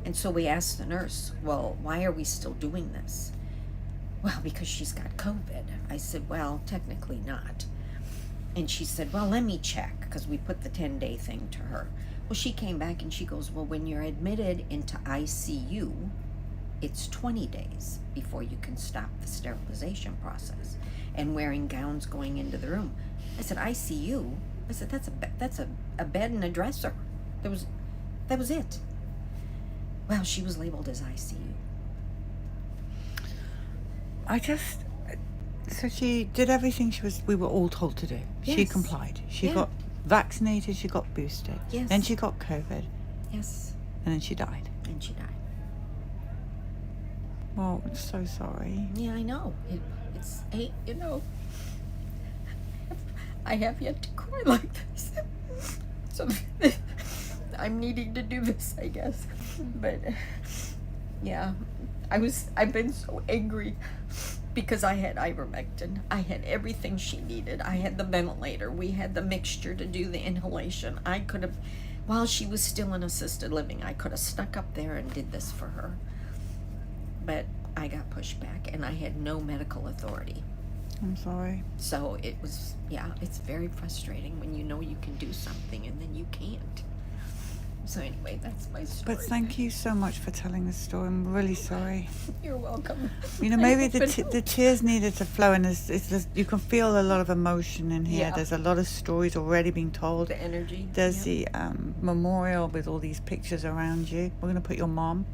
And so we asked the nurse, well, why are we still doing this? Well, because she's got COVID. I said, well, technically not. And she said, well, let me check, because we put the 10-day thing to her. Well, she came back and she goes, well, when you're admitted into ICU, it's 20 days before you can stop the sterilization process and wearing gowns going into the room. I said, ICU? I said, that's a bed and a dresser. That was it. Well, she was labeled as ICU. So she did everything we were all told to do. Yes. She complied. She got vaccinated, she got boosted. Yes. Then she got COVID. Yes. And then she died. And she died. Well, I'm so sorry. Yeah, I know. It's I have yet to cry like this. So I'm needing to do this, I guess. But yeah, I've been so angry because I had ivermectin. I had everything she needed. I had the ventilator. We had the mixture to do the inhalation. I could have, while she was still in assisted living, I could have stuck up there and did this for her. But I got pushed back, and I had no medical authority. I'm sorry. So it was, it's very frustrating when you know you can do something and then you can't. So anyway, that's my story. But thank you so much for telling the story. I'm really sorry. You're welcome. You know, maybe the tears needed to flow, and you can feel a lot of emotion in here. Yeah. There's a lot of stories already being told. The energy. There's the memorial with all these pictures around you. We're going to put your mom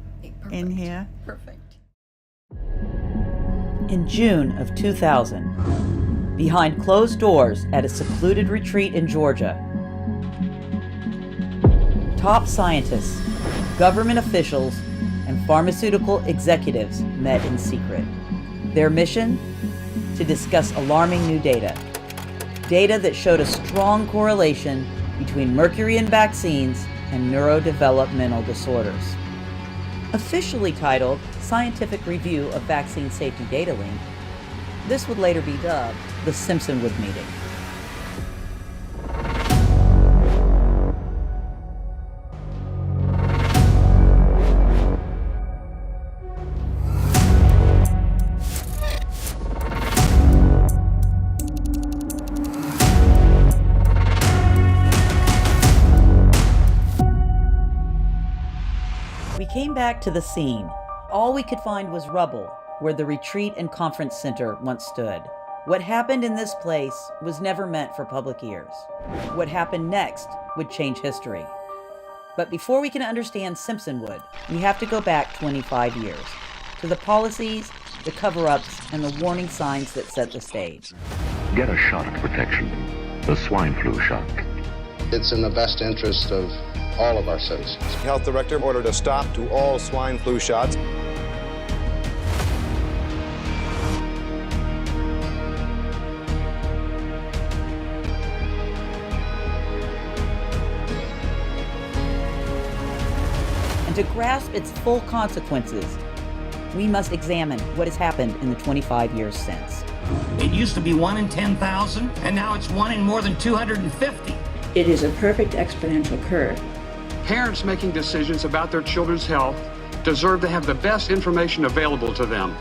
in here. Perfect. In June of 2000, behind closed doors at a secluded retreat in Georgia, top scientists, government officials, and pharmaceutical executives met in secret. Their mission? To discuss alarming new data. Data that showed a strong correlation between mercury in vaccines and neurodevelopmental disorders. Officially titled Scientific Review of Vaccine Safety Data Link, this would later be dubbed the Simpsonwood Meeting. We came back to the scene. All we could find was rubble, where the retreat and conference center once stood. What happened in this place was never meant for public ears. What happened next would change history. But before we can understand Simpsonwood, we have to go back 25 years, to the policies, the cover-ups, and the warning signs that set the stage. Get a shot of protection, the swine flu shot. It's in the best interest of all of our citizens. Health Director ordered a stop to all swine flu shots. And to grasp its full consequences, we must examine what has happened in the 25 years since. It used to be 1 in 10,000, and now it's 1 in more than 250. It is a perfect exponential curve. Parents making decisions about their children's health deserve to have the best information available to them.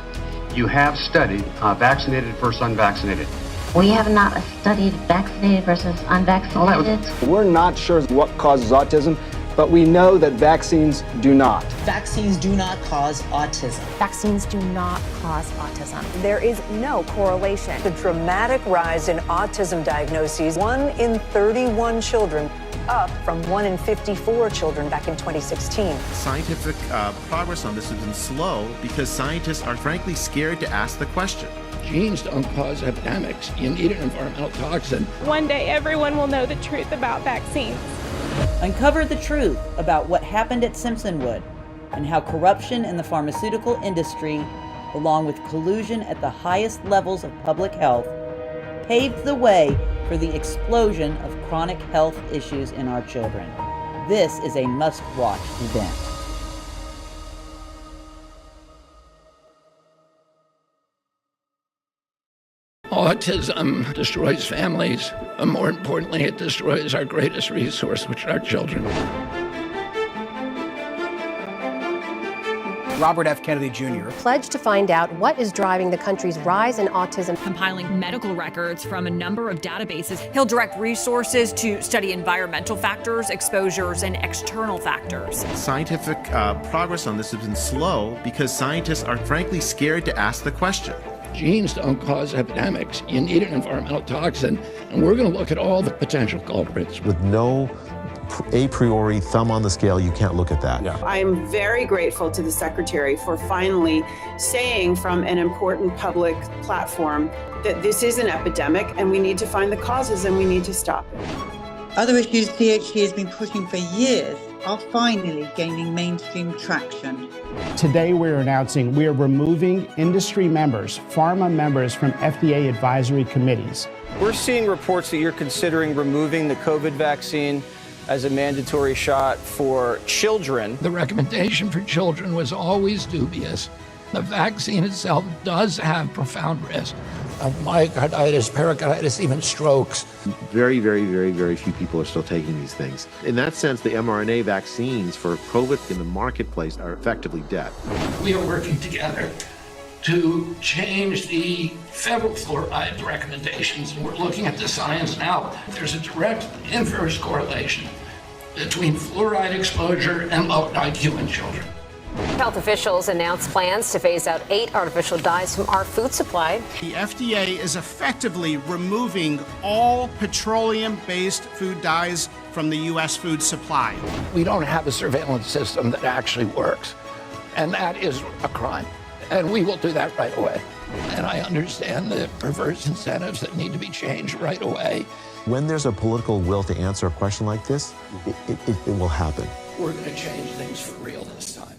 You have studied vaccinated versus unvaccinated. We have not studied vaccinated versus unvaccinated. We're not sure what causes autism, but we know that vaccines do not. Vaccines do not cause autism. Vaccines do not cause autism. There is no correlation. The dramatic rise in autism diagnoses, 1 in 31 children, up from 1 in 54 children back in 2016. Scientific progress on this has been slow because scientists are frankly scared to ask the question. Genes don't cause epidemics. You need an environmental toxin. One day everyone will know the truth about vaccines. Uncover the truth about what happened at Simpsonwood and how corruption in the pharmaceutical industry, along with collusion at the highest levels of public health, paved the way for the explosion of chronic health issues in our children. This is a must-watch event. Autism destroys families, and more importantly, it destroys our greatest resource, which are our children. Robert F. Kennedy Jr. pledged to find out what is driving the country's rise in autism. Compiling medical records from a number of databases. He'll direct resources to study environmental factors, exposures, and external factors. Scientific progress on this has been slow because scientists are frankly scared to ask the question. Genes don't cause epidemics. You need an environmental toxin, and we're going to look at all the potential culprits. With no a priori thumb on the scale, you can't look at that. Yeah. I'm very grateful to the Secretary for finally saying from an important public platform that this is an epidemic and we need to find the causes and we need to stop it. Other issues CHC has been pushing for years are finally gaining mainstream traction. Today we're announcing we are removing industry members, pharma members from FDA advisory committees. We're seeing reports that you're considering removing the COVID vaccine as a mandatory shot for children. The recommendation for children was always dubious. The vaccine itself does have profound risk of myocarditis, pericarditis, even strokes. Very, very, very, very few people are still taking these things. In that sense, the mRNA vaccines for COVID in the marketplace are effectively dead. We are working together to change the federal fluoride recommendations, and we're looking at the science now. There's a direct inverse correlation between fluoride exposure and low IQ in children. Health officials announced plans to phase out 8 artificial dyes from our food supply. The FDA is effectively removing all petroleum-based food dyes from the U.S. food supply. We don't have a surveillance system that actually works, and that is a crime. And we will do that right away. And I understand the perverse incentives that need to be changed right away. When there's a political will to answer a question like this, it will happen. We're going to change things for real this time.